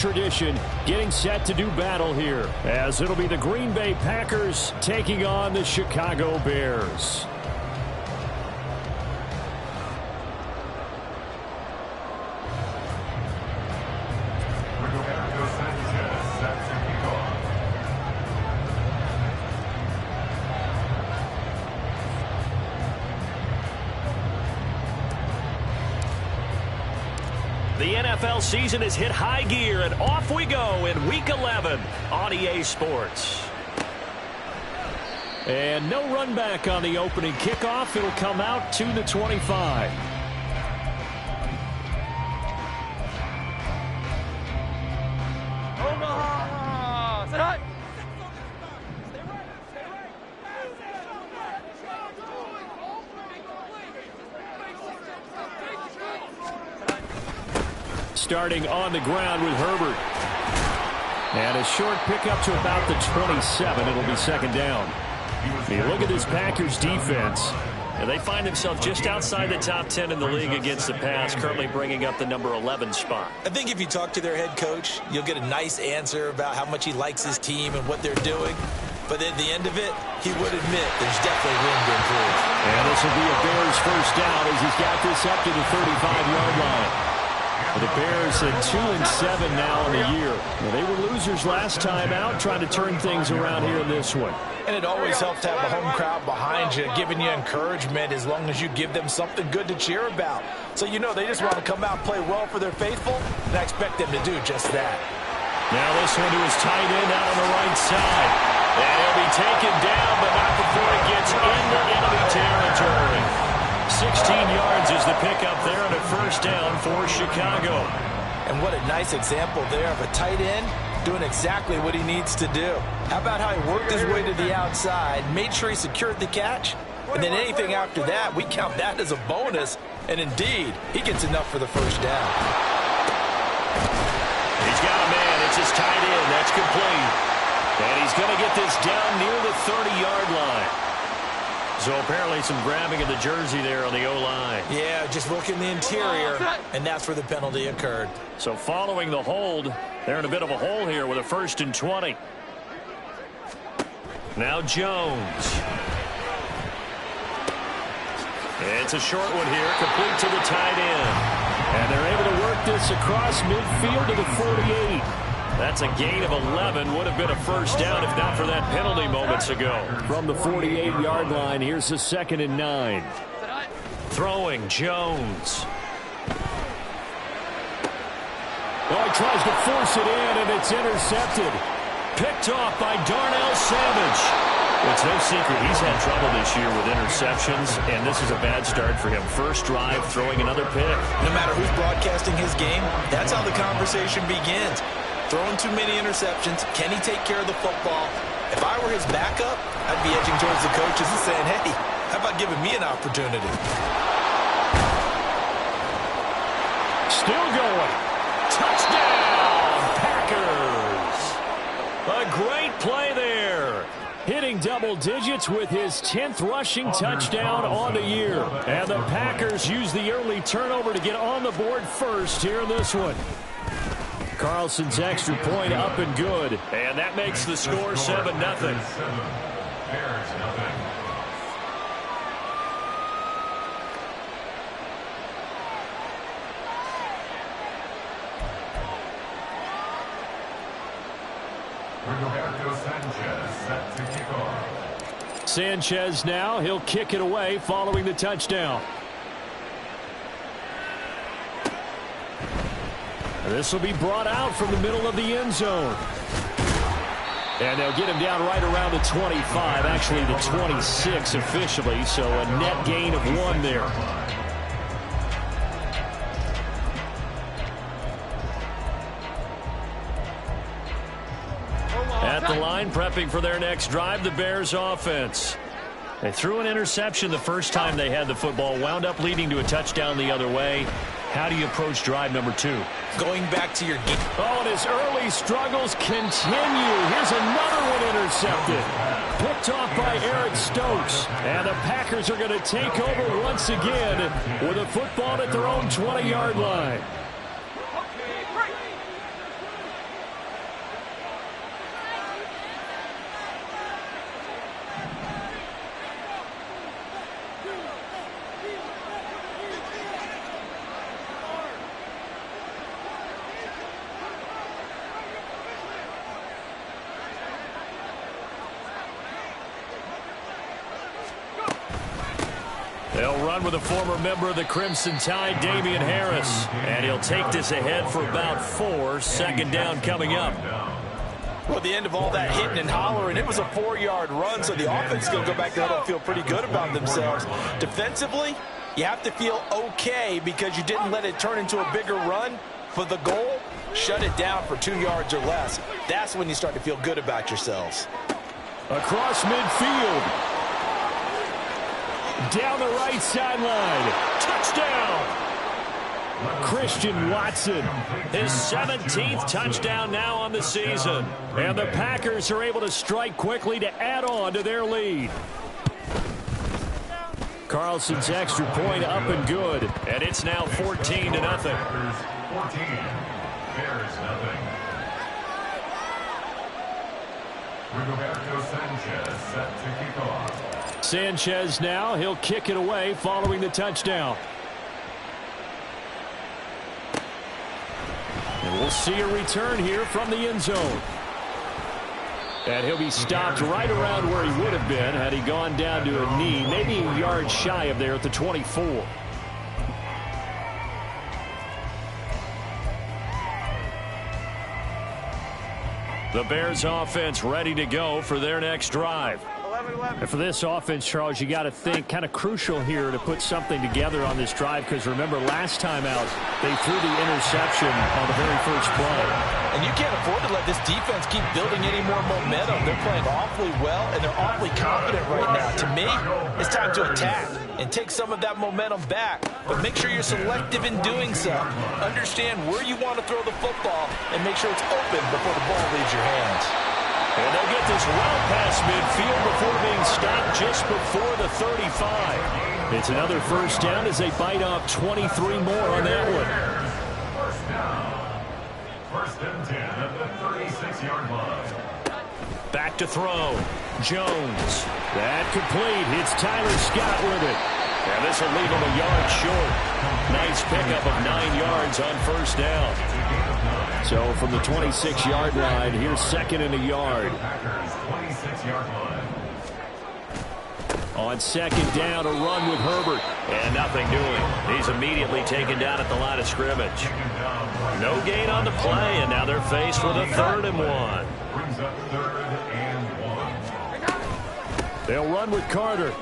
Tradition getting set to do battle here, as it'll be the Green Bay Packers taking on the Chicago Bears. The NFL season has hit high gear, and off we go in Week 11 on EA Sports. And no run back on the opening kickoff. It'll come out to the 25. Starting on the ground with Herbert. And a short pickup to about the 27. It'll be second down. You look at this Packers defense. And they find themselves just outside the top 10 in the league against the pass, currently bringing up the number 11 spot. I think if you talk to their head coach, you'll get a nice answer about how much he likes his team and what they're doing. But at the end of it, he would admit there's definitely room to improve. And this will be a Bears first down as he's got this up to the 35-yard line. The Bears at 2-7 now in the year. Well, they were losers last time out, trying to turn things around here in this one. And it always helps to have a home crowd behind you, giving you encouragement as long as you give them something good to cheer about. So you know they just want to come out and play well for their faithful, and I expect them to do just that. Now this one to his tight end out on the right side. And he'll be taken down, but not before he gets into enemy territory. 16 yards is the pickup there and a first down for Chicago. And what a nice example there of a tight end doing exactly what he needs to do. How about how he worked his way to the outside, made sure he secured the catch, and then anything after that, we count that as a bonus. And indeed, he gets enough for the first down. He's got a man. It's his tight end. That's complete. And he's going to get this down near the 30-yard line. So apparently some grabbing of the jersey there on the O-line. Yeah, just look in the interior, and that's where the penalty occurred. So following the hold, they're in a bit of a hole here with a 1st and 20. Now Jones. It's a short one here, complete to the tight end. And they're able to work this across midfield to the 48. That's a gain of 11. Would have been a first down if not for that penalty moments ago. From the 48-yard line, here's a 2nd and 9. Throwing Jones. Oh, he tries to force it in, and it's intercepted. Picked off by Darnell Savage. It's no secret he's had trouble this year with interceptions, and this is a bad start for him. First drive, throwing another pick. No matter who's broadcasting his game, that's how the conversation begins. Throwing too many interceptions. Can he take care of the football? If I were his backup, I'd be edging towards the coaches and saying, hey, how about giving me an opportunity? Still going. Touchdown, Packers. A great play there. Hitting double digits with his 10th rushing touchdown on the year. And the Packers use the early turnover to get on the board first here in this one. Carlson's extra point up and good. And that makes the score 7-0. Sanchez now, he'll kick it away following the touchdown. This will be brought out from the middle of the end zone. And they'll get him down right around the 25, actually the 26 officially, so a net gain of 1 there. At the line, prepping for their next drive, the Bears offense. They threw an interception the first time they had the football, wound up leading to a touchdown the other way. How do you approach drive number 2? Going back to your game. Oh, and his early struggles continue. Here's another one intercepted. Picked off by Eric Stokes. And the Packers are going to take over once again with a football at their own 20-yard line. They'll run with a former member of the Crimson Tide, Damian Harris. And he'll take this ahead for about 4. Second down coming up. Well, at the end of all that hitting and hollering, it was a 4-yard run, so the offense is going to go back there and feel pretty good about themselves. Defensively, you have to feel okay because you didn't let it turn into a bigger run. For the goal, shut it down for 2 yards or less. That's when you start to feel good about yourselves. Across midfield. Down the right sideline. Touchdown. Christian Watson. His 17th touchdown now on the season. And the Packers are able to strike quickly to add on to their lead. Carlson's extra point up and good. And it's now 14-0. 14. Bears nothing. Roberto Sanchez set to kick off. Sanchez now. He'll kick it away following the touchdown. And we'll see a return here from the end zone. And he'll be stopped right around where he would have been had he gone down to a knee, maybe a yard shy of there at the 24. The Bears offense ready to go for their next drive. And for this offense, Charles, you got to think kind of crucial here to put something together on this drive, because remember last time out they threw the interception on the very first play. And you can't afford to let this defense keep building any more momentum. They're playing awfully well, and they're awfully confident right now. To me, it's time to attack and take some of that momentum back. But make sure you're selective in doing so. Understand where you want to throw the football and make sure it's open before the ball leaves your hands. And they'll get this well past midfield before being stopped just before the 35. It's another first down as they bite off 23 more on that one. First down. First and 10 at the 36-yard line. Back to throw. Jones. That complete. It's Tyler Scott with it. And this will leave him a yard short. Nice pickup of 9 yards on first down. So from the 26-yard line, here's second and a yard. Packers 26-yard line. On second down, a run with Herbert. And nothing doing. He's immediately taken down at the line of scrimmage. No gain on the play, and now they're faced with a 3rd and 1. Brings up 3rd and 1. They'll run with Carter.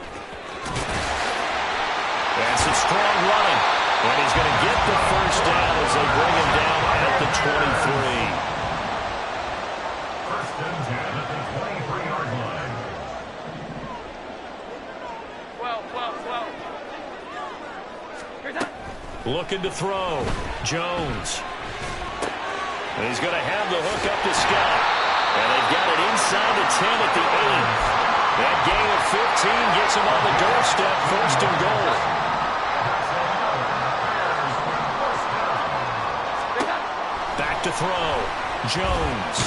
That's a strong running. And he's going to get the first down as they bring him down at the 23. First and 10 at the 23-yard line. 12. Looking to throw. Jones. And he's going to have the hook up to Scott. And they've got it inside the 10 at the 8. That gain of 15 gets him on the doorstep, first and goal. Back to throw. Jones.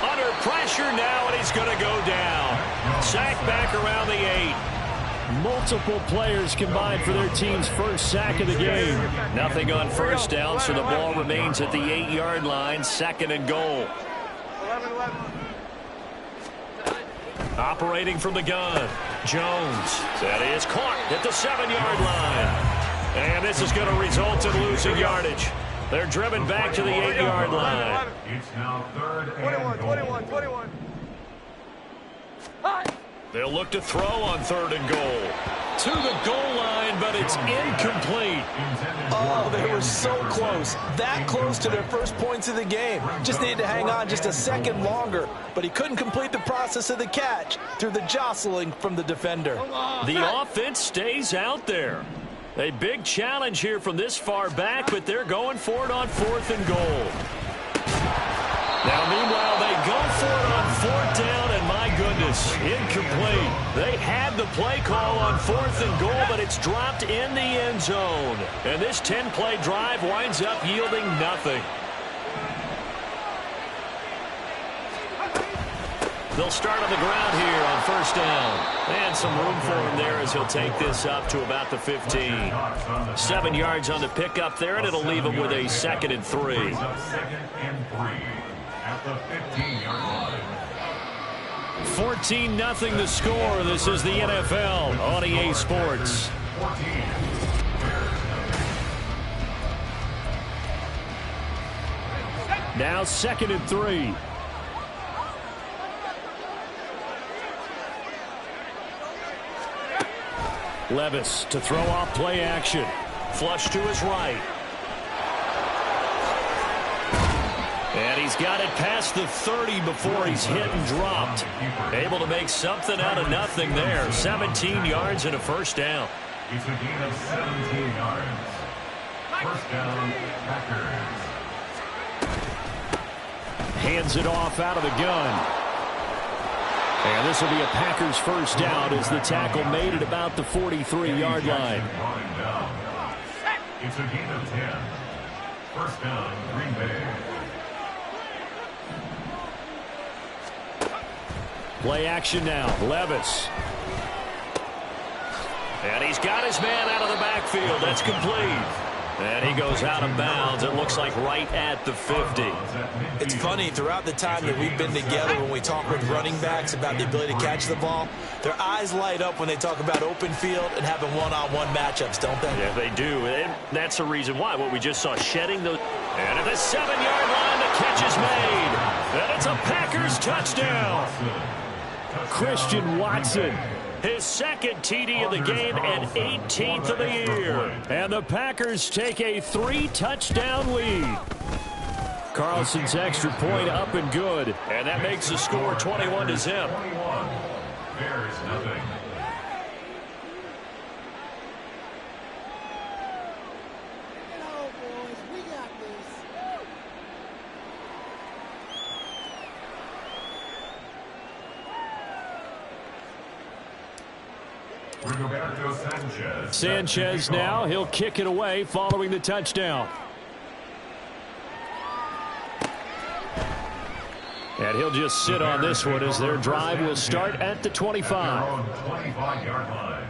Under pressure now, and he's going to go down. Sack back around the 8. Multiple players combined for their team's first sack of the game. Nothing on first down, so the ball remains at the 8-yard line, second and goal. 11. Operating from the gun. Jones. That is caught at the 7-yard line. And this is going to result in losing yardage. They're driven back to the 8-yard line. It's now 3rd and 21. They'll look to throw on 3rd and goal. To the goal line, but it's incomplete. Oh, they were so close. That close to their first points of the game. Just needed to hang on just a second longer. But he couldn't complete the process of the catch through the jostling from the defender. The offense stays out there. A big challenge here from this far back, but they're going for it on 4th and goal. Now, meanwhile, they go for it on 4th down, and my goodness, incomplete. They had the play call on 4th and goal, but it's dropped in the end zone. And this 10-play drive winds up yielding nothing. They'll start on the ground here on first down. And some room for him there as he'll take this up to about the 15. 7 yards on the pickup there, and it'll leave him with a 2nd and 3. 2nd and 3 at the 15-yard line. 14-0 the score. This is the NFL on EA Sports. Now 2nd and 3. Levis to throw off play action. Flush to his right. And he's got it past the 30 before he's hit and dropped. Able to make something out of nothing there. 17 yards and a first down. It's a gain of 17 yards. First down, Packers. Hands it off out of the gun. And this will be a Packers first down as the tackle made at about the 43-yard line. It's a gain of 10. First down, Green Bay. Play action now. Levis. And he's got his man out of the backfield. That's complete. And he goes out of bounds. It looks like right at the 50. It's funny, throughout the time that we've been together, when we talk with running backs about the ability to catch the ball, their eyes light up when they talk about open field and having one-on-one matchups, don't they? Yeah, they do. And that's the reason why. What we just saw, shedding those. And at the 7-yard line, the catch is made. And it's a Packers touchdown. Christian Watson. His second TD of the game and 18th of the year. And the Packers take a 3-touchdown lead. Carlson's extra point up and good. And that makes the score 21-0. 21. Bears nothing. Sanchez now. He'll kick it away following the touchdown. And he'll just sit on this one as their drive will start at the 25. 25-yard line.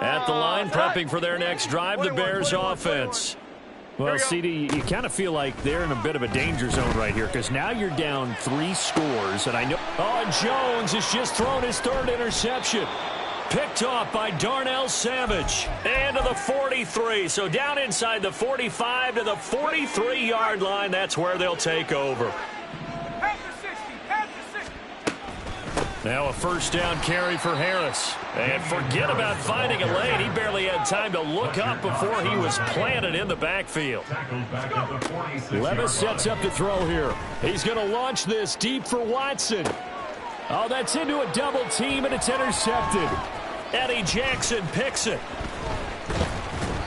At the line, prepping for their next drive, the Bears offense. Well, CD, you kind of feel like they're in a bit of a danger zone right here because now you're down 3 scores, and I know. Oh, and Jones has just thrown his 3rd interception. Picked off by Darnell Savage. And to the 43, so down inside the 45 to the 43-yard line. That's where they'll take over. Now a first down carry for Harris. And forget about finding a lane. He barely had time to look up before he was planted in the backfield. Levis sets up to throw here. He's going to launch this deep for Watson. Oh, that's into a double team, and it's intercepted. Eddie Jackson picks it.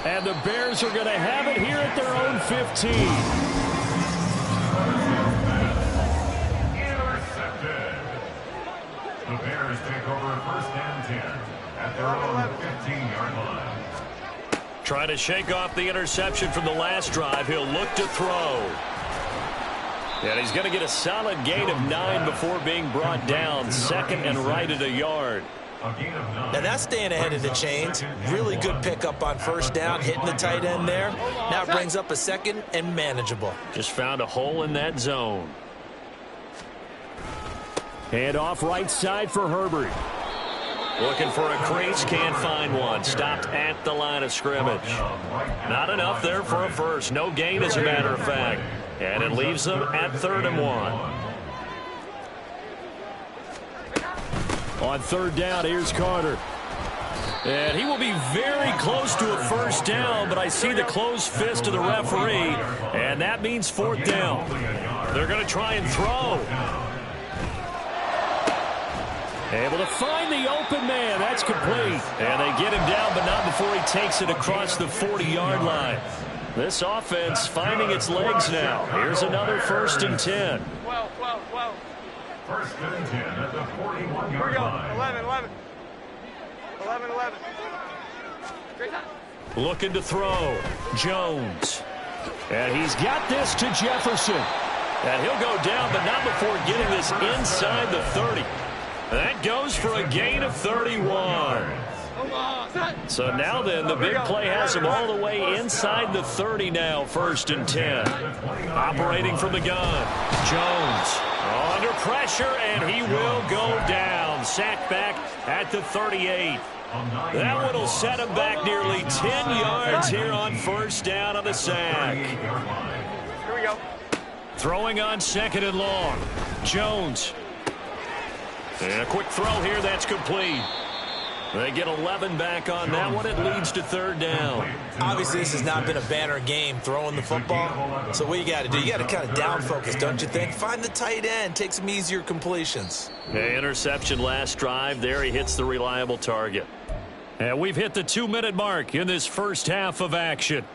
And the Bears are going to have it here at their own 15. The Bears take over first and 10 at their own 15-yard line. Trying to shake off the interception from the last drive. He'll look to throw. And he's going to get a solid gain of 9 before being brought down. 2nd and right at a yard. Now that's staying ahead of the chains. Really good pickup on first down, hitting the tight end there. Now it brings up a 2nd and manageable. Just found a hole in that zone. Hand off right side for Herbert. Looking for a crease, can't find one. Stopped at the line of scrimmage. Not enough there for a first. No gain, as a matter of fact. And it leaves them at 3rd and 1. On 3rd down, here's Carter. And he will be very close to a first down, but I see the closed fist of the referee, and that means 4th down. They're going to try and throw. Able to find the open man. That's complete. And they get him down, but not before he takes it across the 40-yard line. This offense finding its legs now. Here's another 1st and 10. 12. First and 10 at the 41-yard line. 11. Looking to throw. Jones. And he's got this to Jefferson. And he'll go down, but not before getting this inside the 30. That goes for a gain of 31. So now then, the big play has him all the way inside the 30 now, 1st and 10. Operating from the gun, Jones under pressure, and he will go down. Sacked back at the 38. That one will set him back nearly 10 yards here on 1st down on the sack. Here we go. Throwing on 2nd and long. Jones. And a quick throw here, that's complete. They get 11 back on that one. It leads to 3rd down. Obviously, this has not been a banner game throwing the football. So what you got to do, you got to kind of down focus, don't you think? Find the tight end, take some easier completions. Okay, interception last drive. There he hits the reliable target. And we've hit the 2-minute mark in this first half of action.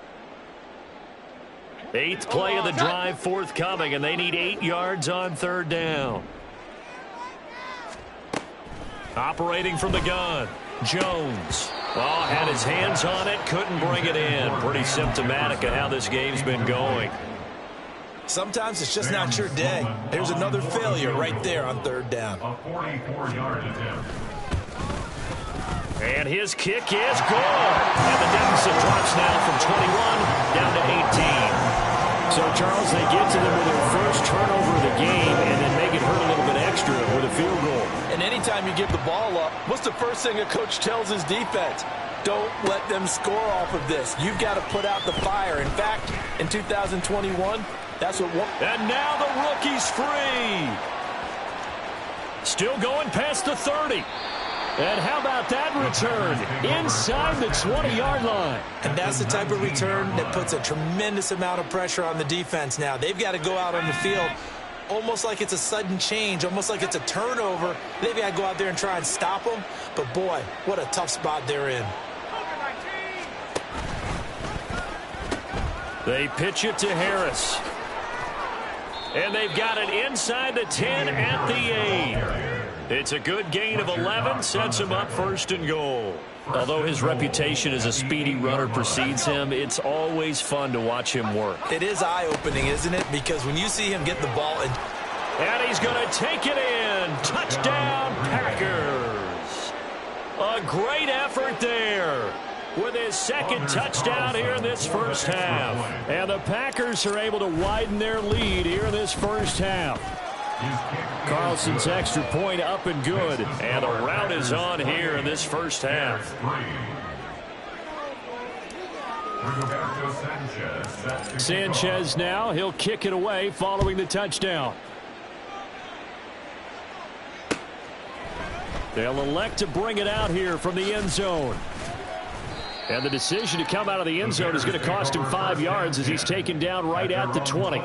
8th play of the drive forthcoming, and they need 8 yards on 3rd down. Operating from the gun, Jones. Oh, had his hands on it, couldn't bring it in. Pretty symptomatic of how this game's been going. Sometimes it's just not your day. There's another failure right there on 3rd down. A 44-yard attempt. And his kick is good. And the deficit drops now from 21 down to 18. So, Charles, they get to them with their first turnover of the game and then make it hurt a little bit extra with a field goal. And anytime you give the ball up, what's the first thing a coach tells his defense? Don't let them score off of this. You've got to put out the fire. In fact, in 2021, that's what... And now the rookie's free. Still going past the 30. And how about that return? Inside the 20-yard line. And that's the type of return that puts a tremendous amount of pressure on the defense now. They've got to go out on the field almost like it's a sudden change, almost like it's a turnover. They've got to go out there and try and stop them. But, boy, what a tough spot they're in. They pitch it to Harris. And they've got it inside the 10 at the 8. It's a good gain of 11, sets him up 1st and goal. Although his reputation as a speedy runner precedes him, it's always fun to watch him work. It is eye-opening, isn't it? Because when you see him get the ball and he's going to take it in. Touchdown, Packers. A great effort there with his 2nd touchdown here in this first half. And the Packers are able to widen their lead here in this first half. Carlson's extra point up and good. And the rout is on here in this first half. Sanchez now, he'll kick it away following the touchdown. They'll elect to bring it out here from the end zone. And the decision to come out of the end zone is going to cost him 5 yards as he's taken down right at the 20.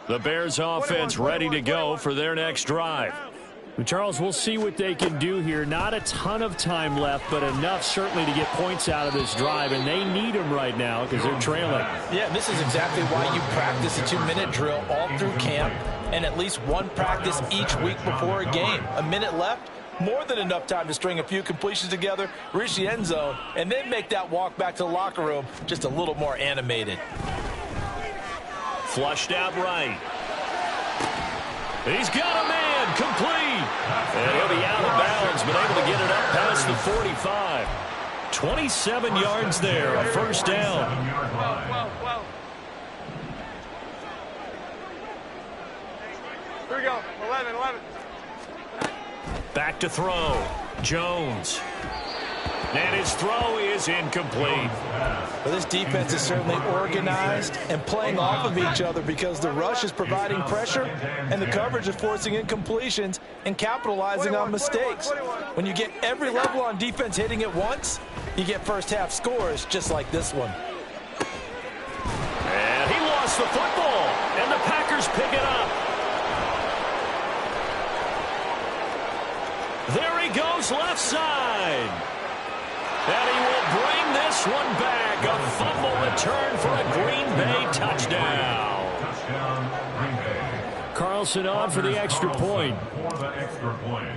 The Bears offense ready to go for their next drive. Charles, we'll see what they can do here. Not a ton of time left, but enough certainly to get points out of this drive, and they need them right now because they're trailing. Yeah, this is exactly why you practice a 2-minute drill all through camp and at least one practice each week before a game. A minute left, more than enough time to string a few completions together, reach the end zone, and then make that walk back to the locker room just a little more animated. Flushed out right. He's got a man, complete. And he'll be out of bounds, but able to get it up past the 45. 27 yards there, a 1st down. Here we go, 11. Back to throw, Jones. And his throw is incomplete. Well, this defense is certainly organized and playing off of each other because the rush is providing pressure and the coverage is forcing incompletions and capitalizing on mistakes. When you get every level on defense hitting it once, you get first half scores just like this one. And he lost the football, and the Packers pick it up. There he goes left side. And he will bring this one back. A fumble return for a Green Bay touchdown. Carlson on for the extra point. For the extra point.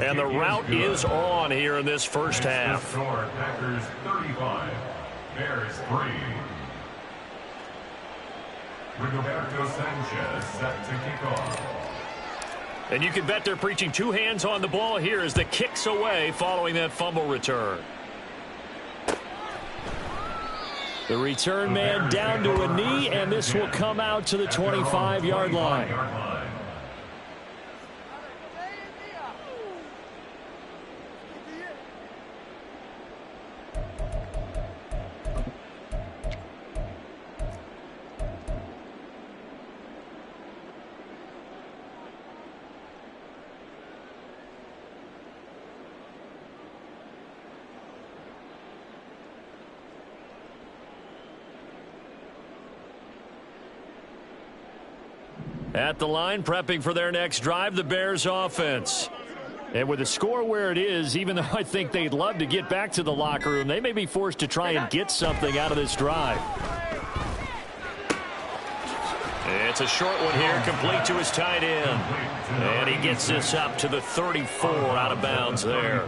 And the route is on here in this first half. Packers 35, Bears 3. Rigoberto Sanchez set to kick off. And you can bet they're preaching two hands on the ball here as the kick's away following that fumble return. The return man down to a knee, and this will come out to the 25-yard line. At the line, prepping for their next drive, the Bears offense. And with the score where it is, even though I think they'd love to get back to the locker room, they may be forced to try and get something out of this drive. It's a short one here, complete to his tight end. And he gets this up to the 34 out of bounds there.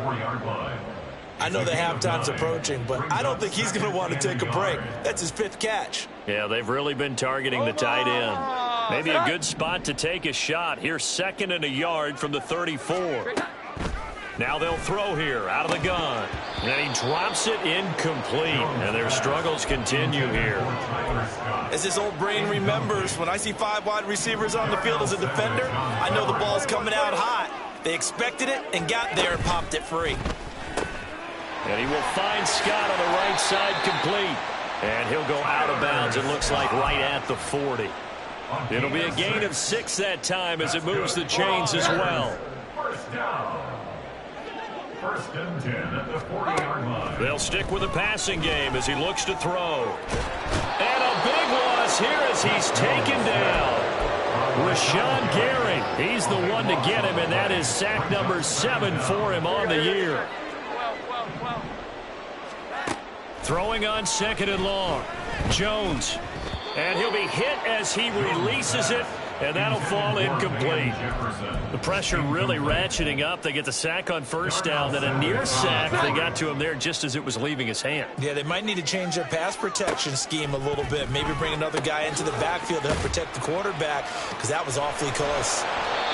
I know the halftime's approaching, but I don't think he's going to want to take a break. That's his 5th catch. Yeah, they've really been targeting the tight end. Maybe a good spot to take a shot. Here's 2nd and a yard from the 34. Now they'll throw here out of the gun. And he drops it incomplete. And their struggles continue here. As his old brain remembers, when I see 5 wide receivers on the field as a defender, I know the ball's coming out hot. They expected it and got there and popped it free. And he will find Scott on the right side complete. And he'll go out of bounds, it looks like, right at the 40. It'll be a gain of 6 that time as it moves the chains as well. First down. 1st and 10 at the 40-yard line. They'll stick with the passing game as he looks to throw. And a big loss here as he's taken down. Rashawn Gary, he's the one to get him, and that is sack number 7 for him on the year. Throwing on 2nd and long. Jones. And he'll be hit as he releases it, and that'll fall incomplete. The pressure really ratcheting up. They get the sack on 1st down, then a near sack. They got to him there just as it was leaving his hand. Yeah, they might need to change their pass protection scheme a little bit. Maybe bring another guy into the backfield to help protect the quarterback, because that was awfully close.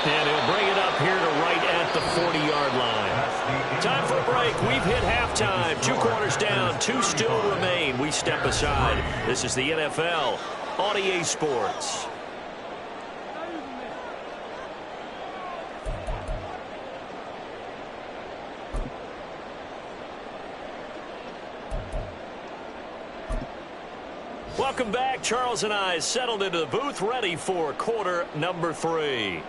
And he'll bring it up here to right at the 40-yard line. Time for a break. We've hit halftime. 2 quarters down. 2 still remain. We step aside. This is the NFL on EA Sports. Welcome back. Charles and I settled into the booth, ready for quarter number 3.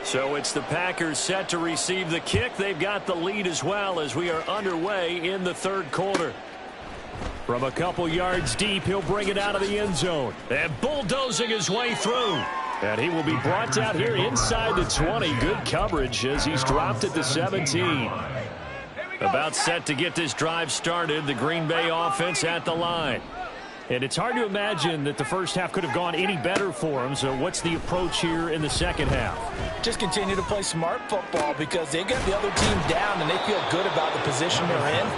So it's the Packers set to receive the kick. They've got the lead as well as we are underway in the 3rd quarter. From a couple yards deep, he'll bring it out of the end zone. And bulldozing his way through. And he will be brought down here inside the 20. Good coverage as he's dropped at the 17. About set to get this drive started. The Green Bay offense at the line. And it's hard to imagine that the first half could have gone any better for them. So what's the approach here in the second half? Just continue to play smart football because they get the other team down and they feel good about the position they're in.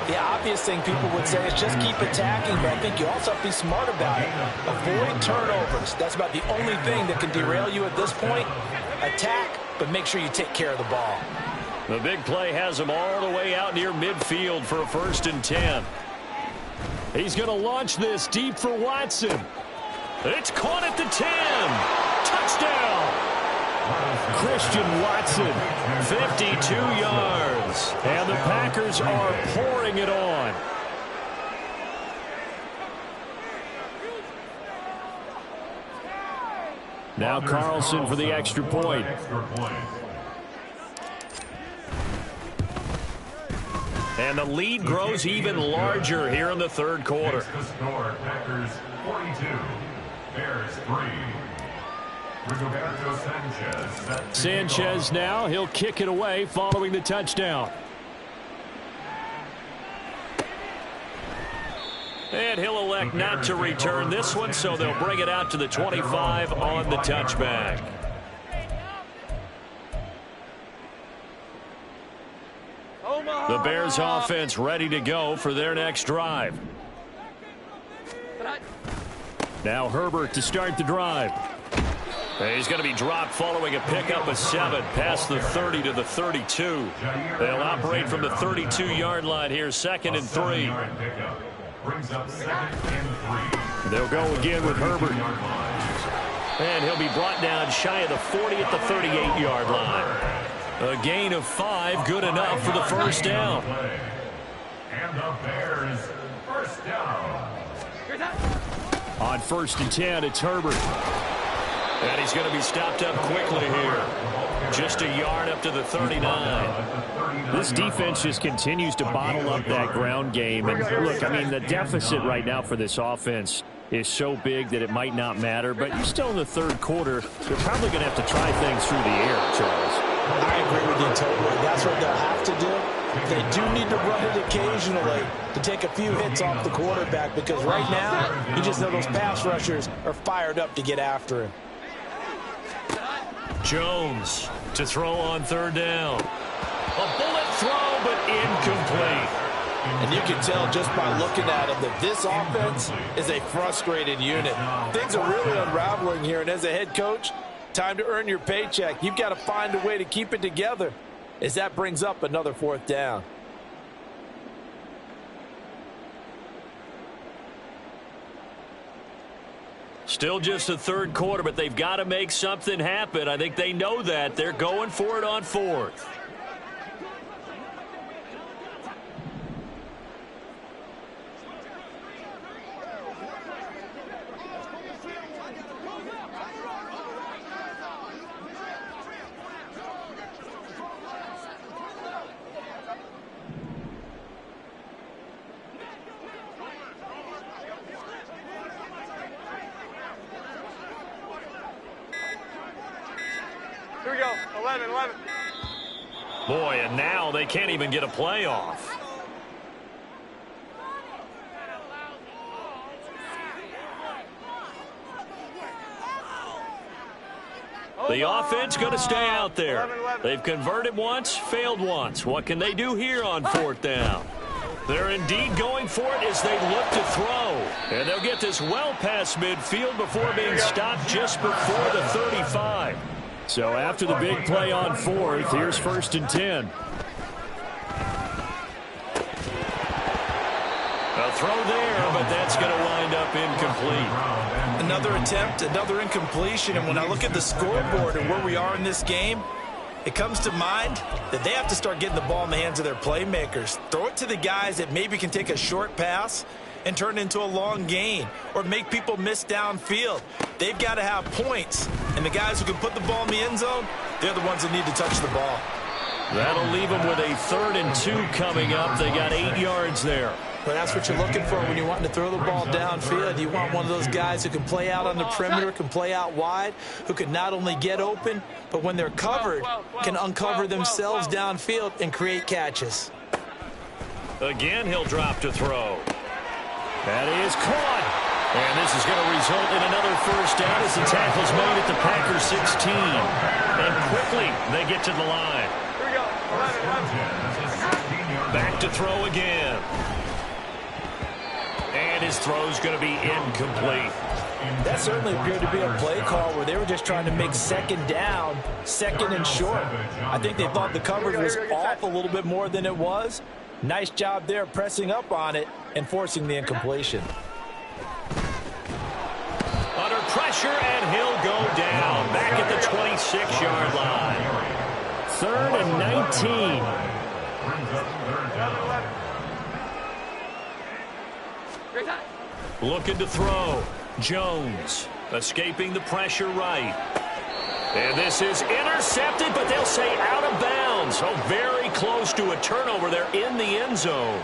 The obvious thing people would say is just keep attacking, but I think you also have to be smart about it. Avoid turnovers. That's about the only thing that can derail you at this point. Attack, but make sure you take care of the ball. The big play has him all the way out near midfield for a 1st and 10. He's going to launch this deep for Watson. It's caught at the 10. Touchdown. Christian Watson. 52 yards. And the Packers are pouring it on. Now Carlson for the extra point. And the lead grows even larger here in the 3rd quarter. The score, Packers 42, Bears 3. Rigoberto Sanchez. Sanchez now, he'll kick it away following the touchdown. And he'll elect not to return this one, so they'll bring it out to the 25 on the touchback. The Bears offense ready to go for their next drive. Now Herbert to start the drive. He's going to be dropped following a pickup of 7 past the 30 to the 32. They'll operate from the 32-yard line here, 2nd and 3. Brings up 2nd and 3. They'll go again with Herbert. And he'll be brought down shy of the 40 at the 38-yard line. A gain of 5, good enough for the first down. And the Bears first down. On 1st and 10, it's Herbert. And he's going to be stopped up quickly here. Just a yard up to the 39. This defense just continues to bottle up that ground game. And look, I mean, the deficit right now for this offense is so big that it might not matter. But you're still in the 3rd quarter. They're probably going to have to try things through the air, Charles. I agree with you totally. That's what they'll have to do. They do need to run it occasionally to take a few hits off the quarterback, because right now, you just know those pass rushers are fired up to get after him. Jones to throw on 3rd down. A bullet throw, but incomplete. And you can tell just by looking at him that this offense is a frustrated unit. Things are really unraveling here, and as a head coach, time to earn your paycheck. You've got to find a way to keep it together, as that brings up another 4th down. Still just the 3rd quarter, but they've got to make something happen. I think they know that. They're going for it on 4th. Here we go. 11. Boy, and now they can't even get a play off. The offense going to stay out there. They've converted once, failed once. What can they do here on 4th down? They're indeed going for it as they look to throw. And they'll get this well past midfield before being stopped just before the 35. So after the big play on 4th, here's 1st and 10. A throw there, but that's going to wind up incomplete. Another attempt, another incompletion, and when I look at the scoreboard and where we are in this game, it comes to mind that they have to start getting the ball in the hands of their playmakers. Throw it to the guys that maybe can take a short pass and turn it into a long gain, or make people miss downfield. They've got to have points, and the guys who can put the ball in the end zone, they're the ones that need to touch the ball. That'll leave them with a 3rd and 2 coming up. They got 8 yards there. But that's what you're looking for when you're wanting to throw the ball downfield. You want one of those guys who can play out on the perimeter, can play out wide, who can not only get open, but when they're covered, can uncover themselves downfield and create catches. Again, he'll drop to throw. That is caught. And this is going to result in another 1st down as the tackle's made at the Packers 16. And quickly, they get to the line. Here we go. 11. Back to throw again. And his throw's going to be incomplete. That certainly appeared to be a play call where they were just trying to make 2nd down, 2nd and short. I think they thought the coverage was off a little bit more than it was. Nice job there pressing up on it and forcing the incompletion. Under pressure, and he'll go down. Back at the 26-yard line. 3rd and 19. Looking to throw. Jones escaping the pressure right. And this is intercepted, but they'll say out of bounds. So very close to a turnover there in the end zone.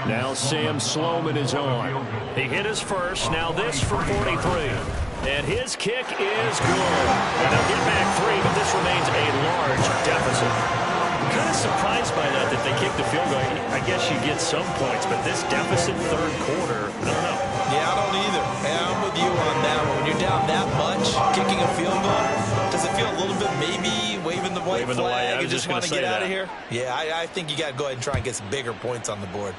Now Sam Sloman is on. He hit his first. Now this from 43. And his kick is good. And they'll get back 3, but this remains a large deficit. I'm kind of surprised by that they kicked the the field goal, I guess you get some points, but this deficit third quarter, I don't know. Yeah, I don't either. And I'm with you on that one. When you're down that much, kicking a field goal, does it feel a little bit maybe waving the white flag and just want to get out of here? Yeah, I think you got to go ahead and try and get some bigger points on the board.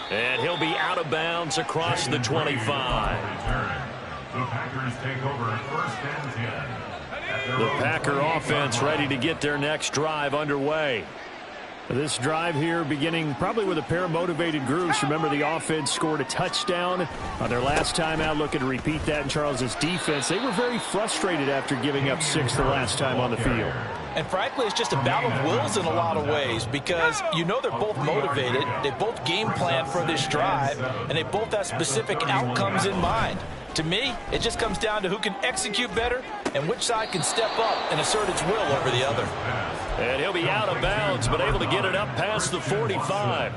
And he'll be out of bounds across the 25. The Packers take over first and 10. The Packer offense ready to get their next drive underway. This drive here beginning probably with a pair of motivated groups. Remember, the offense scored a touchdown on their last time out. Looking to repeat that in Charles's defense. They were very frustrated after giving up 6 the last time on the field. And frankly, it's just a battle of wills in a lot of ways because you know they're both motivated. They both game plan for this drive, and they both have specific outcomes in mind. To me, it just comes down to who can execute better and which side can step up and assert its will over the other. And he'll be out of bounds, but able to get it up past the 45.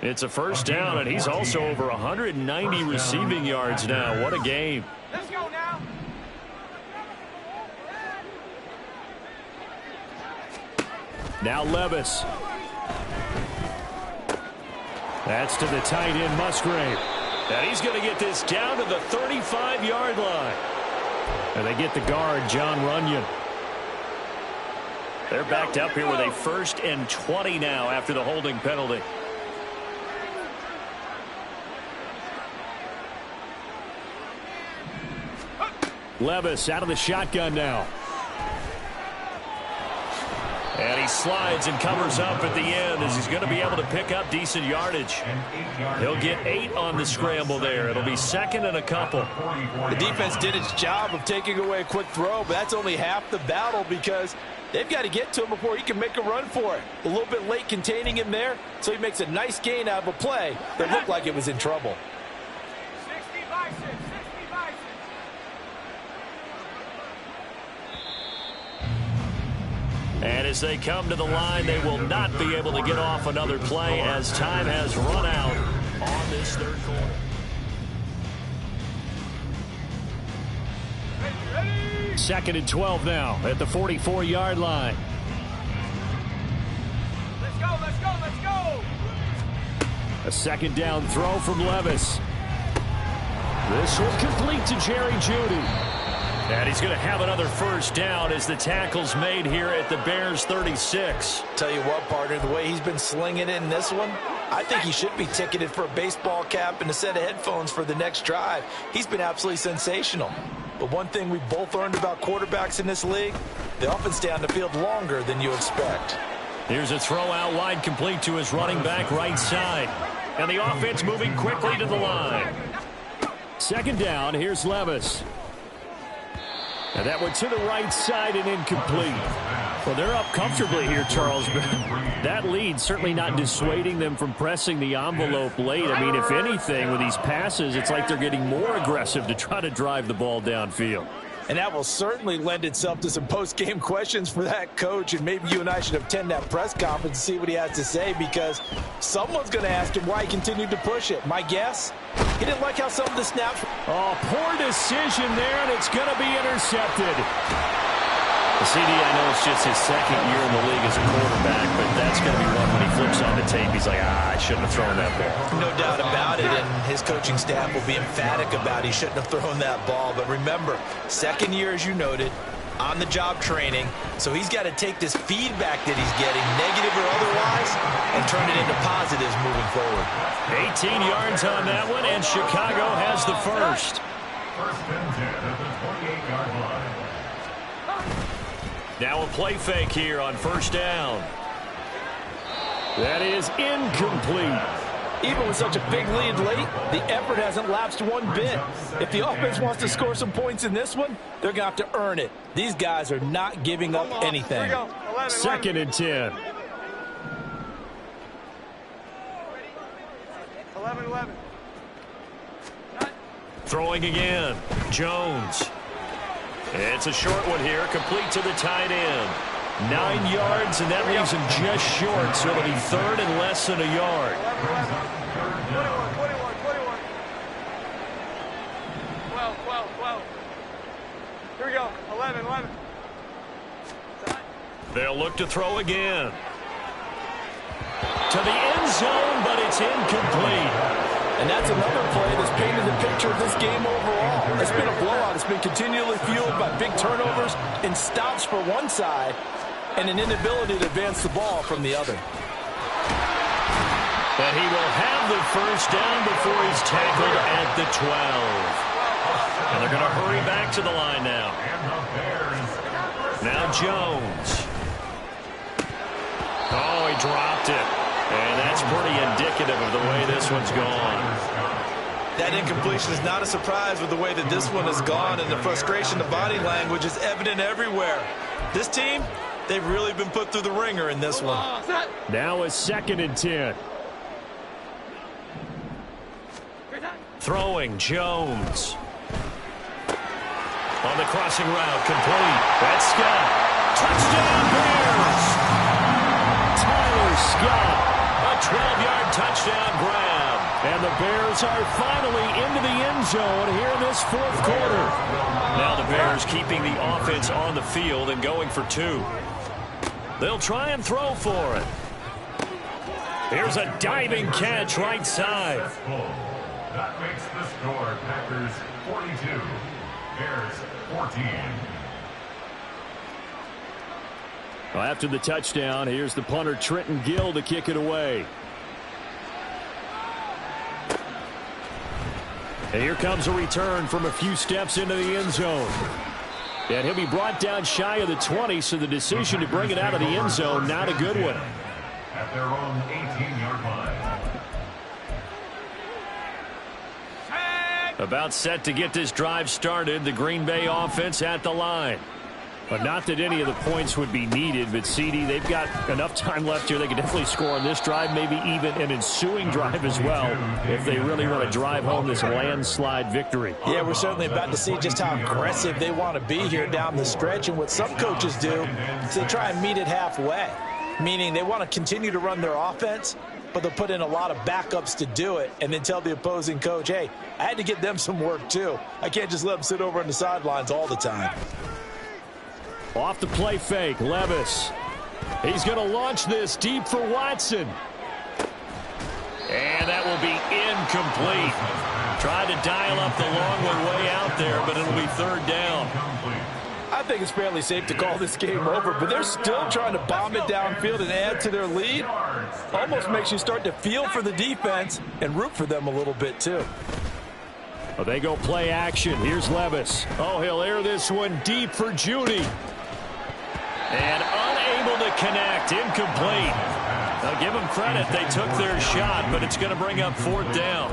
It's a first down, and he's also over 190 receiving yards now. What a game. Let's go now. Now Levis. That's to the tight end, Musgrave. And he's going to get this down to the 35-yard line. And they get the guard, John Runyon. They're backed up here with a 1st and 20 now after the holding penalty. Levis out of the shotgun now. And he slides and covers up at the end as he's going to be able to pick up decent yardage. He'll get 8 on the scramble there. It'll be 2nd and a couple. The defense did its job of taking away a quick throw, but that's only half the battle because they've got to get to him before he can make a run for it. A little bit late containing him there, so he makes a nice gain out of a play that looked like it was in trouble. 65, 65. And as they come to the line, they will not be able to get off another play as time has run out on this third quarter. Second and 12 now at the 44-yard line. Let's go, let's go, let's go. A second down throw from Levis. This will complete to Jerry Jeudy. And he's going to have another first down as the tackle's made here at the Bears' 36. Tell you what, partner, the way he's been slinging it in this one, I think he should be ticketed for a baseball cap and a set of headphones for the next drive. He's been absolutely sensational. But one thing we both learned about quarterbacks in this league, they often stay on the field longer than you expect. Here's a throw out wide, complete to his running back right side. And the offense moving quickly to the line. Second down, here's Levis. And that one to the right side and incomplete. Well, they're up comfortably here, Charles, but that lead certainly not dissuading them from pressing the envelope late. I mean, if anything, with these passes, it's like they're getting more aggressive to try to drive the ball downfield. And that will certainly lend itself to some post-game questions for that coach, and maybe you and I should attend that press conference and see what he has to say, because someone's going to ask him why he continued to push it. My guess, he didn't like how some of the snaps. Oh, poor decision there, and it's going to be intercepted. The CD, I know it's just his second year in the league as a quarterback, but that's going to be one when he flips on the tape. He's like, I shouldn't have thrown that ball. No doubt about it, and his coaching staff will be emphatic about he shouldn't have thrown that ball. But remember, second year, as you noted, on-the-job training, so he's got to take this feedback that he's getting, negative or otherwise, and turn it into positives moving forward. 18 yards on that one, and Chicago has the first. First and 10 at the 28-yard line. Now a play fake here on first down. That is incomplete. Even with such a big lead late, the effort hasn't lapsed one bit. If the offense wants to score some points in this one, they're going to have to earn it. These guys are not giving up anything. Here we go. 11, Second and 10. 11. Throwing again. Jones. It's a short one here, complete to the tight end. 9 yards, and that leaves him just short, so it'll be third and less than a yard. 21. 12. Here we go. 11. They'll look to throw again. To the end zone, but it's incomplete. And that's another play that's painted the picture of this game overall. It's been a blowout. It's been continually fueled by big turnovers and stops for one side and an inability to advance the ball from the other. But he will have the first down before he's tackled at the 12. And they're going to hurry back to the line now. Now Jones. Oh, he dropped it. And that's pretty indicative of the way this one's gone. That incompletion is not a surprise with the way that this one has gone, and the frustration, the body language is evident everywhere. This team, they've really been put through the ringer in this one. Now a 2nd and 10. Throwing Jones. On the crossing route, complete. That's Scott. Touchdown Bears! Tyler Scott. A 12-yard touchdown grab. And the Bears are finally into the end zone here in this 4th quarter. Now the Bears keeping the offense on the field and going for 2. They'll try and throw for it. Here's a diving catch right side. That makes the score Packers 42, Bears 14. Well, after the touchdown, here's the punter Trenton Gill to kick it away. And here comes a return from a few steps into the end zone. And he'll be brought down shy of the 20, so the decision to bring it out of the end zone, not a good one. At their own 18-yard line. About set to get this drive started, the Green Bay offense at the line. But not that any of the points would be needed, but CD, they've got enough time left here. They can definitely score on this drive, maybe even an ensuing drive as well, if they really want to drive home this landslide victory. Yeah, we're certainly about to see just how aggressive they want to be here down the stretch. And what some coaches do is they try and meet it halfway, meaning they want to continue to run their offense, but they'll put in a lot of backups to do it and then tell the opposing coach, hey, I had to give them some work too. I can't just let them sit over on the sidelines all the time. Off the play fake, Levis. He's going to launch this deep for Watson. And that will be incomplete. Tried to dial up the long one way out there, but it'll be 3rd down. I think it's fairly safe to call this game over, but they're still trying to bomb it downfield and add to their lead. Almost makes you start to feel for the defense and root for them a little bit too. Well, they go play action. Here's Levis. Oh, he'll air this one deep for Judy. And unable to connect, incomplete. Now give them credit, they took their shot, but it's going to bring up 4th down.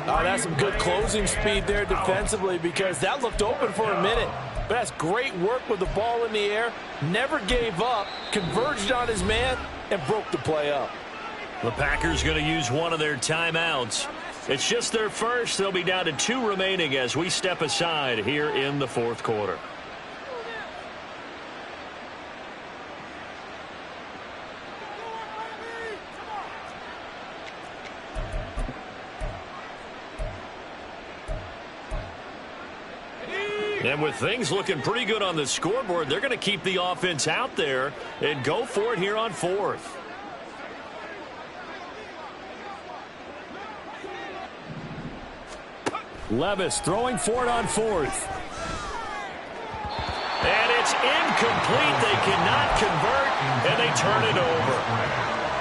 Oh, that's some good closing speed there defensively, because that looked open for a minute. But that's great work with the ball in the air. Never gave up, converged on his man, and broke the play up. The Packers going to use one of their timeouts. It's just their first. They'll be down to 2 remaining as we step aside here in the 4th quarter. And with things looking pretty good on the scoreboard, they're going to keep the offense out there and go for it here on 4th. Levis throwing for it on 4th. And it's incomplete. They cannot convert, and they turn it over.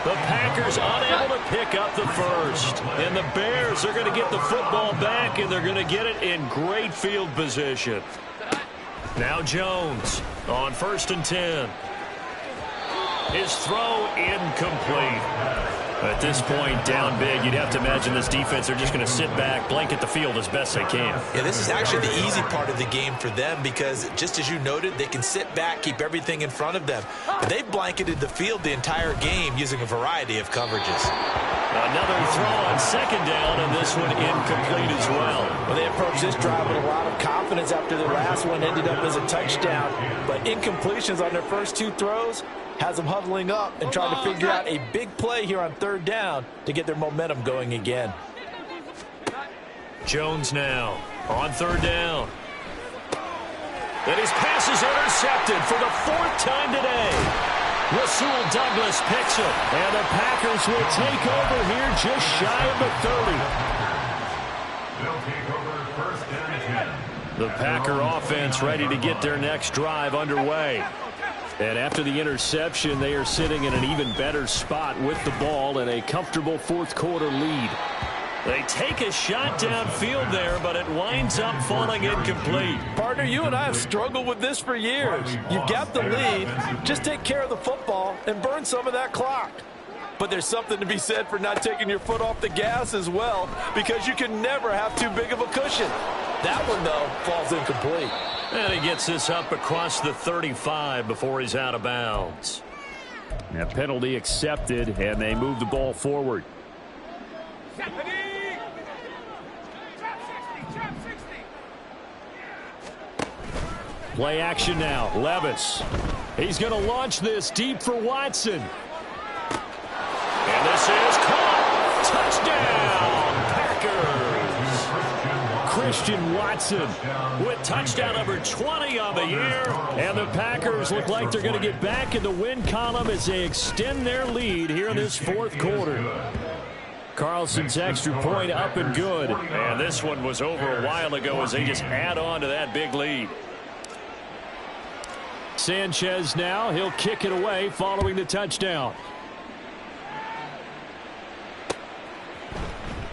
The Packers unable to pick up the first. And the Bears are going to get the football back, and they're going to get it in great field position. Now Jones on 1st and 10. His throw incomplete. At this point, down big, you'd have to imagine this defense, they're just going to sit back, blanket the field as best they can. Yeah, this is actually the easy part of the game for them because, just as you noted, they can sit back, keep everything in front of them. But they've blanketed the field the entire game using a variety of coverages. Another throw on 2nd down, and this one incomplete as well. Well, they approached this drive with a lot of confidence after their last one ended up as a touchdown. But incompletions on their first 2 throws has them huddling up and trying to figure out a big play here on 3rd down to get their momentum going again. Jones now on 3rd down. And his pass is intercepted for the 4th time today. Rasul Douglas picks it. And the Packers will take over here just shy of the 30. They'll take over first and 10. The Packer offense ready to get their next drive underway. And after the interception, they are sitting in an even better spot with the ball and a comfortable fourth-quarter lead. They take a shot downfield there, but it winds up falling incomplete. Partner, you and I have struggled with this for years. You've got the lead. Just take care of the football and burn some of that clock. But there's something to be said for not taking your foot off the gas as well, because you can never have too big of a cushion. That one, though, falls incomplete. And he gets this up across the 35 before he's out of bounds. A penalty accepted, and they move the ball forward. Play action now. Levis. He's going to launch this deep for Watson. And this is caught. Touchdown, Packers. Christian Watson with touchdown number 20 on the year. And the Packers look like they're going to get back in the win column as they extend their lead here in this fourth quarter. Carlson's extra point up and good. And this one was over a while ago as they just add on to that big lead. Sanchez now. He'll kick it away following the touchdown.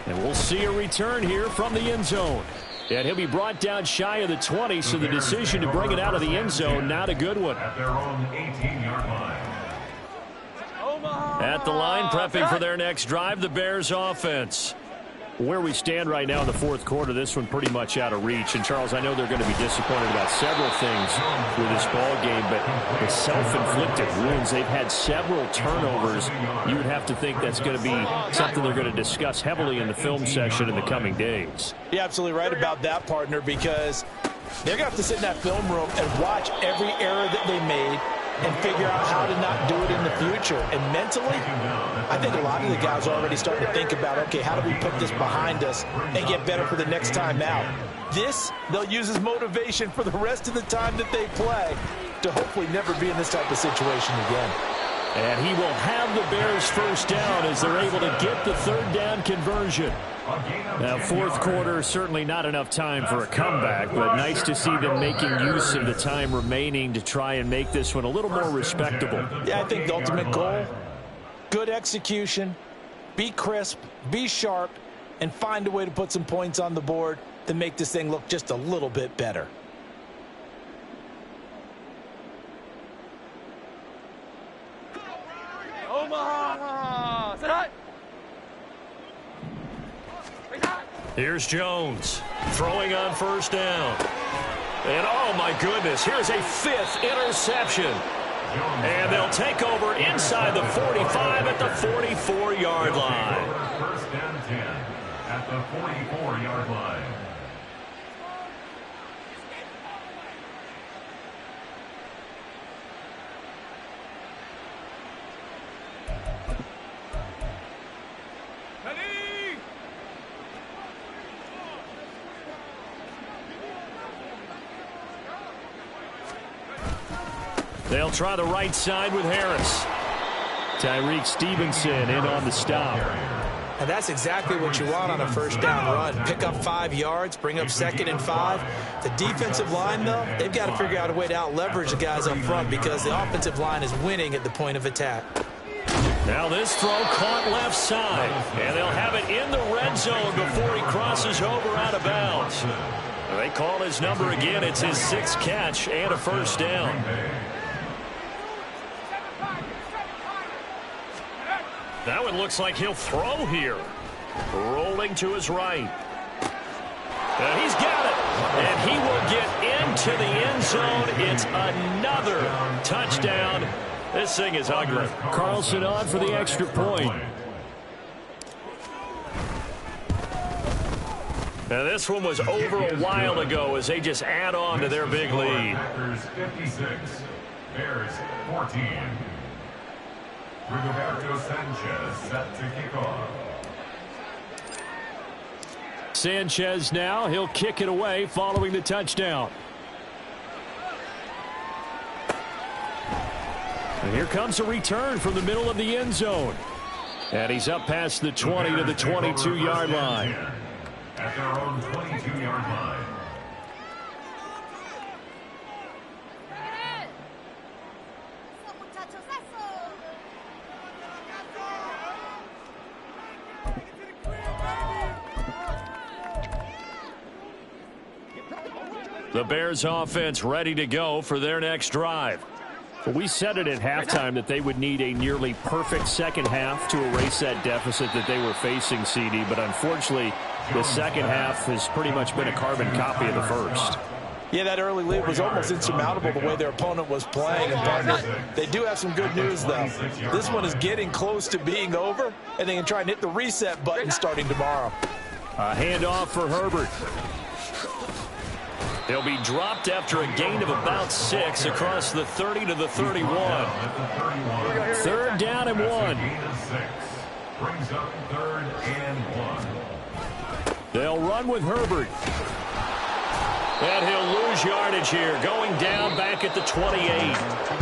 And we'll see a return here from the end zone. And he'll be brought down shy of the 20, so the decision to bring it out of the end zone, not a good one. At their own 18-yard line. At the line, prepping for their next drive, the Bears offense. Where we stand right now in the fourth quarter, this one pretty much out of reach. And, Charles, I know they're going to be disappointed about several things with this ball game, but the self-inflicted wounds, they've had several turnovers. You would have to think that's going to be something they're going to discuss heavily in the film session in the coming days. You're absolutely right about that, partner, because they're going to have to sit in that film room and watch every error that they made and figure out how to not do it in the future. And mentally, I think a lot of the guys are already starting to think about, okay, how do we put this behind us and get better for the next time out? This, they'll use as motivation for the rest of the time that they play to hopefully never be in this type of situation again. And he will have the Bears first down as they're able to get the third down conversion. Now, fourth quarter, certainly not enough time for a comeback, but nice to see them making use of the time remaining to try and make this one a little more respectable. Yeah, I think the ultimate goal, good execution, be crisp, be sharp, and find a way to put some points on the board to make this thing look just a little bit better. Omaha! Sit high! Here's Jones throwing on first down. And oh my goodness, here's a 5th interception. And they'll take over inside the 45 at the 44-yard line. First and 10 at the 44-yard line. They'll try the right side with Harris. Tyreek Stevenson in on the stop. And that's exactly what you want on a first down run. Pick up 5 yards, bring up 2nd and 5. The defensive line, though, they've got to figure out a way to out-leverage the guys up front because the offensive line is winning at the point of attack. Now this throw caught left side. And they'll have it in the red zone before he crosses over out of bounds. They call his number again. It's his 6th catch and a first down. That one looks like he'll throw here. Rolling to his right. And he's got it. And he will get into the end zone. It's another touchdown. This thing is ugly. Carlson on for the extra point. Now this one was over a while ago as they just add on to their big lead. Packers 56, Bears 14. Rigoberto Sanchez set to kick off. Sanchez now. He'll kick it away following the touchdown. And here comes a return from the middle of the end zone. And he's up past the 20 to the 22-yard line. At their own 22-yard line. The Bears offense ready to go for their next drive. Well, we said it at halftime that they would need a nearly perfect second half to erase that deficit that they were facing, CD. But unfortunately, the second half has pretty much been a carbon copy of the first. Yeah, that early lead was almost insurmountable the way their opponent was playing. And partner, they do have some good news, though. This one is getting close to being over, and they can try and hit the reset button starting tomorrow. A handoff for Herbert. He'll be dropped after a gain of about 6 across the 30 to the 31. Third down and 1. Brings up 3rd and 1. They'll run with Herbert. And he'll lose yardage here, going down back at the 28.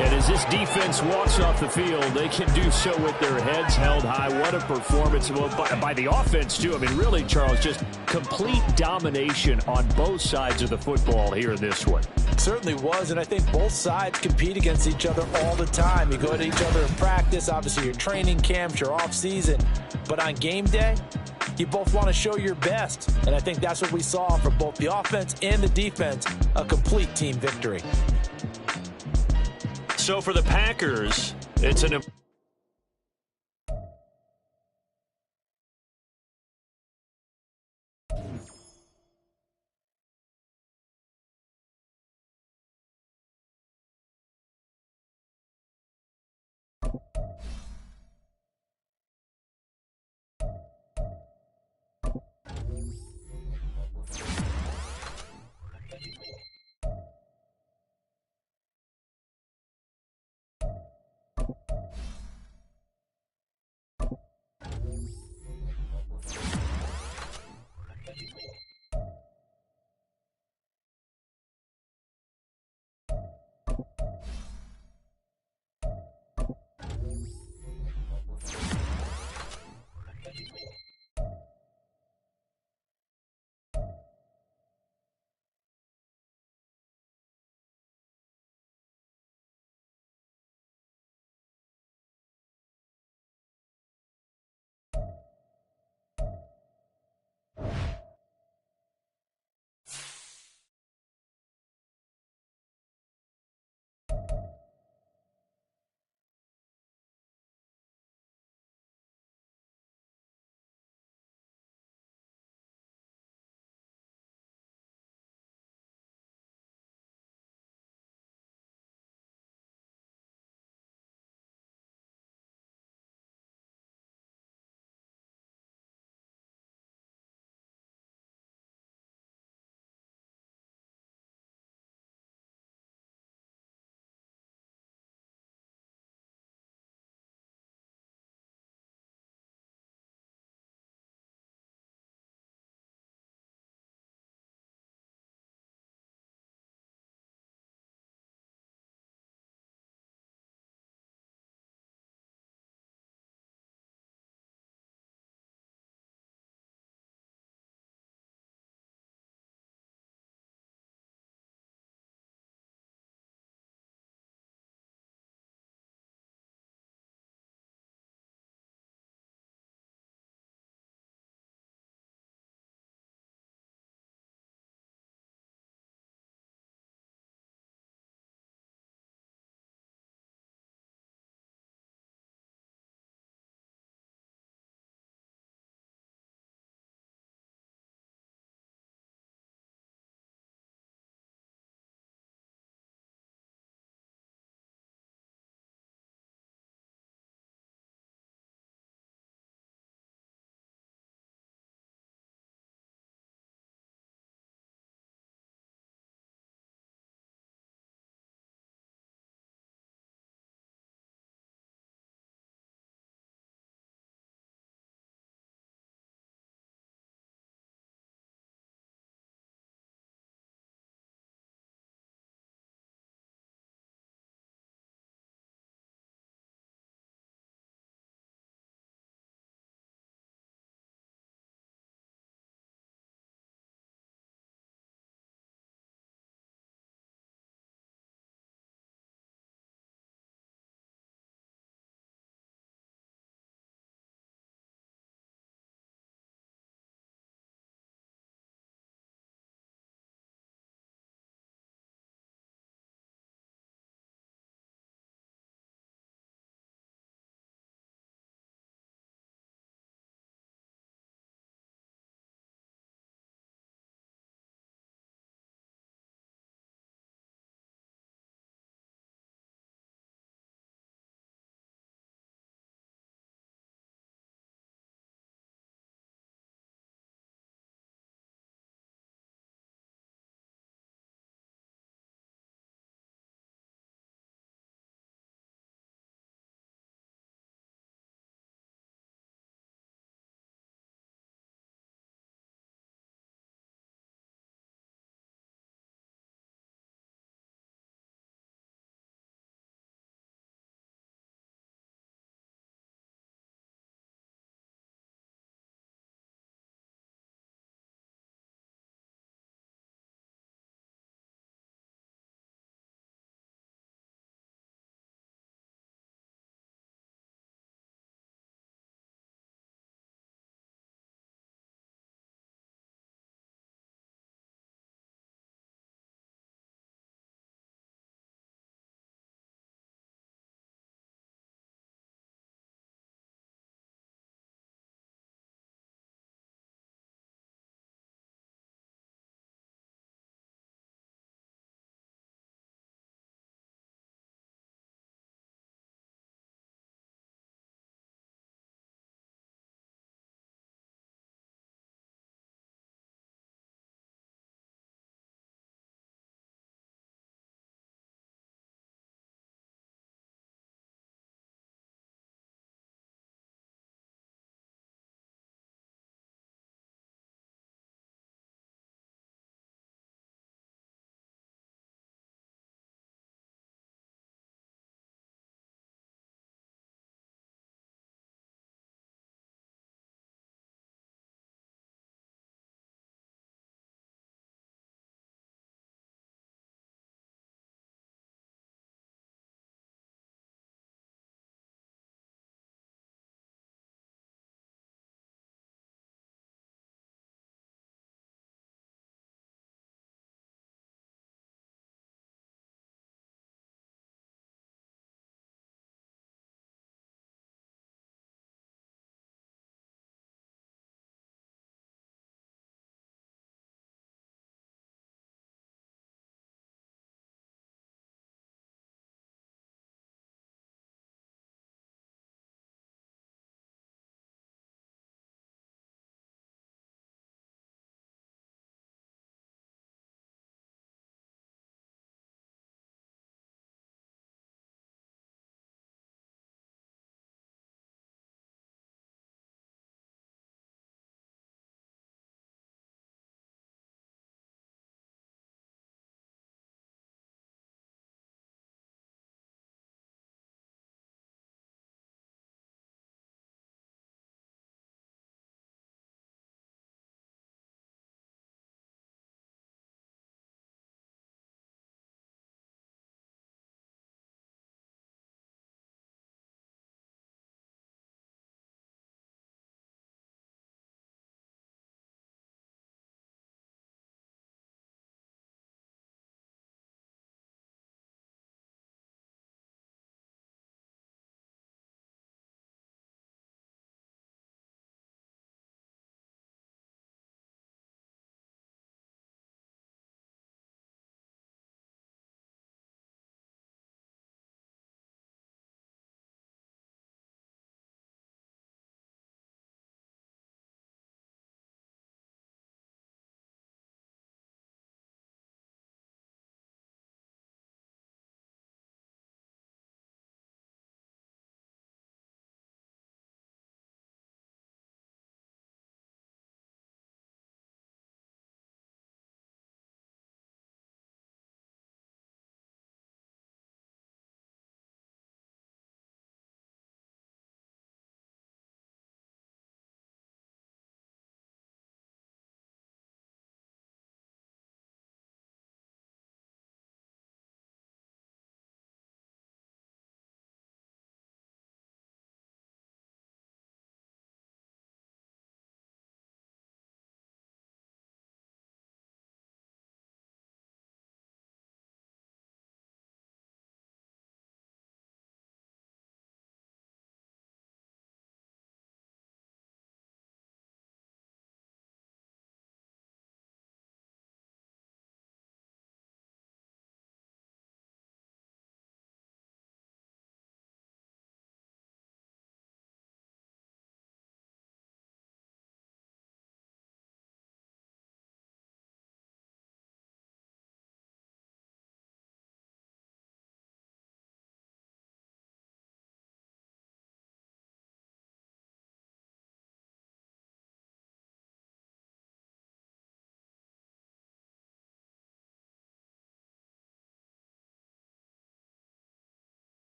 And as this defense walks off the field, they can do so with their heads held high. What a performance by the offense, too. I mean, really, Charles, just complete domination on both sides of the football here in this one. Certainly was, and I think both sides compete against each other all the time. You go to each other in practice, obviously your training camps, your off-season. But on game day, you both want to show your best. And I think that's what we saw from both the offense and the defense, a complete team victory. So for the Packers, it's an